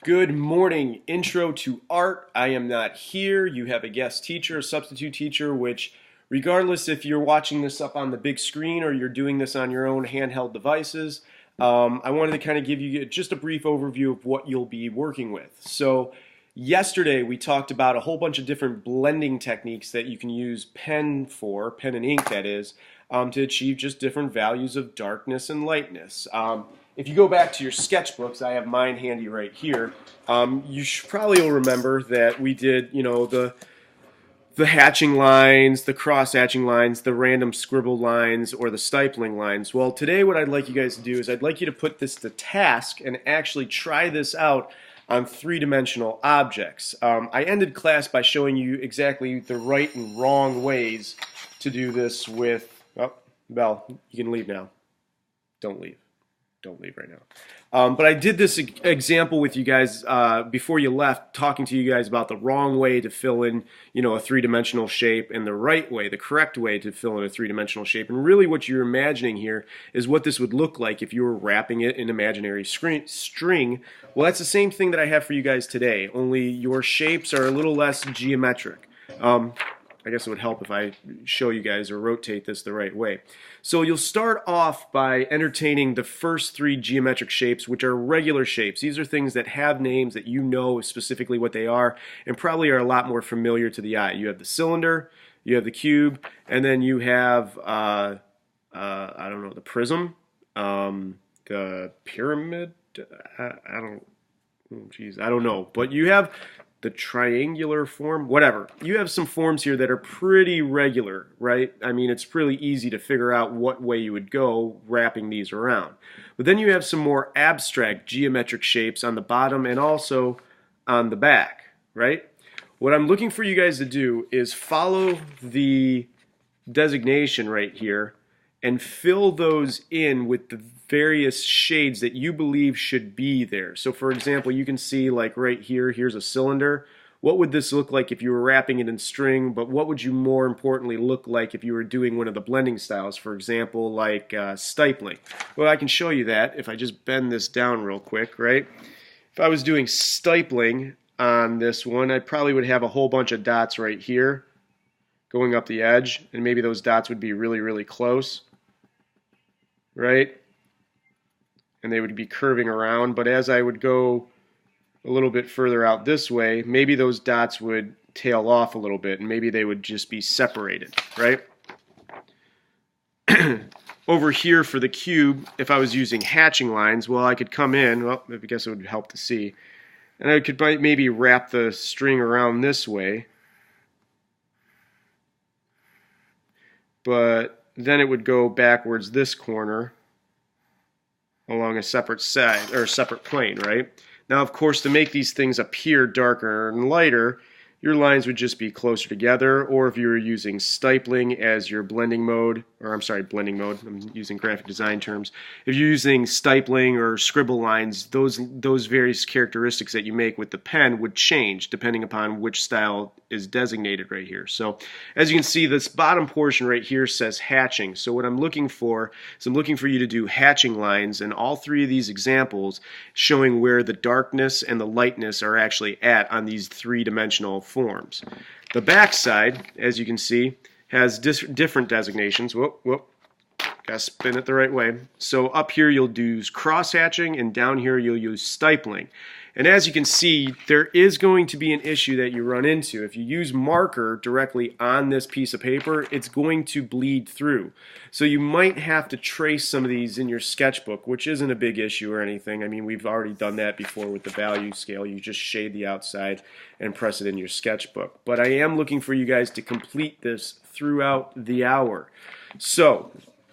Good morning. Intro to art. I am not here. You have a guest teacher, a substitute teacher, which regardless if you're watching this up on the big screen or you're doing this on your own handheld devices, I wanted to kind of give you just a brief overview of what you'll be working with. So yesterday we talked about a whole bunch of different blending techniques that you can use pen and ink that is, to achieve just different values of darkness and lightness. If you go back to your sketchbooks, I have mine handy right here. You probably will remember that we did, the hatching lines, the cross-hatching lines, the random scribbled lines, or the stipling lines. Well, today what I'd like you guys to do is I'd like you to put this to task and actually try this out on three-dimensional objects. I ended class by showing you exactly the right and wrong ways to do this with, oh, Belle, you can leave now. Don't leave. Don't leave right now. But I did this example with you guys before you left, talking to you guys about the wrong way to fill in, a three-dimensional shape, and the right way, the correct way to fill in a three-dimensional shape. And really what you're imagining here is what this would look like if you were wrapping it in imaginary string. Well, that's the same thing that I have for you guys today, only your shapes are a little less geometric. I guess it would help if I show you guys or rotate this the right way. So you'll start off by entertaining the first three geometric shapes, which are regular shapes. These are things that have names that you know specifically what they are and probably are a lot more familiar to the eye. You have the cylinder, you have the cube, and then you have, I don't know, the prism, the pyramid, I don't know. But you have the triangular form, whatever. You have some forms here that are pretty regular, right? I mean, it's really easy to figure out what way you would go wrapping these around. But then you have some more abstract geometric shapes on the bottom and also on the back, right? What I'm looking for you guys to do is follow the designation right here and fill those in with the various shades that you believe should be there. So for example, you can see like right here, here's a cylinder. What would this look like if you were wrapping it in string, but what would you more importantly look like if you were doing one of the blending styles, for example, like stipling? Well, I can show you that if I just bend this down real quick, right? If I was doing stipling on this one, I probably would have a whole bunch of dots right here going up the edge, and maybe those dots would be really, really close, right? And they would be curving around, but as I would go a little bit further out this way, maybe those dots would tail off a little bit, and maybe they would just be separated, right? Over here for the cube, if I was using hatching lines, well, I could come in, well, I guess it would help to see, and I could maybe wrap the string around this way, but then it would go backwards this corner along a separate side or separate plane, right? Now, of course, to make these things appear darker and lighter, your lines would just be closer together, or if you were using stipling as your blending mode, or I'm sorry, blending mode, I'm using graphic design terms. If you're using stipling or scribble lines, those various characteristics that you make with the pen would change depending upon which style is designated right here. So as you can see, this bottom portion right here says hatching. So what I'm looking for is I'm looking for you to do hatching lines in all three of these examples, showing where the darkness and the lightness are actually at on these three-dimensional forms. The back side, as you can see, has different designations. Whoop, gotta spin it the right way. So up here you'll do cross-hatching, and down here you'll use stipling. And as you can see, there is going to be an issue that you run into. If you use marker directly on this piece of paper, it's going to bleed through. So you might have to trace some of these in your sketchbook, which isn't a big issue or anything. I mean, we've already done that before with the value scale. You just shade the outside and press it in your sketchbook. But I am looking for you guys to complete this throughout the hour. So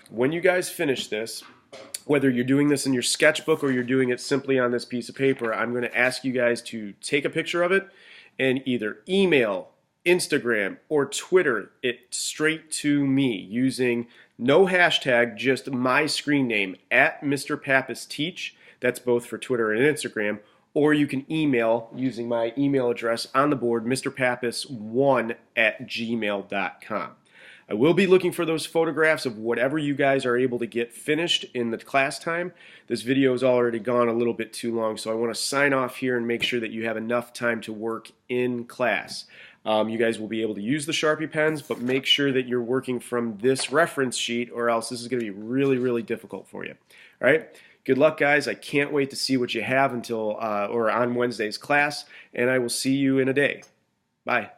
when you guys finish this, whether you're doing this in your sketchbook or you're doing it simply on this piece of paper, I'm going to ask you guys to take a picture of it and either email, Instagram, or Twitter it straight to me using no hashtag, just my screen name, at Mr. Pappas Teach. That's both for Twitter and Instagram. Or you can email using my email address on the board, mrpappas1@gmail.com. I will be looking for those photographs of whatever you guys are able to get finished in the class time. This video has already gone a little bit too long, so I want to sign off here and make sure that you have enough time to work in class. You guys will be able to use the Sharpie pens, but make sure that you're working from this reference sheet, or else this is going to be really, really difficult for you. All right? Good luck, guys. I can't wait to see what you have until or on Wednesday's class, and I will see you in a day. Bye.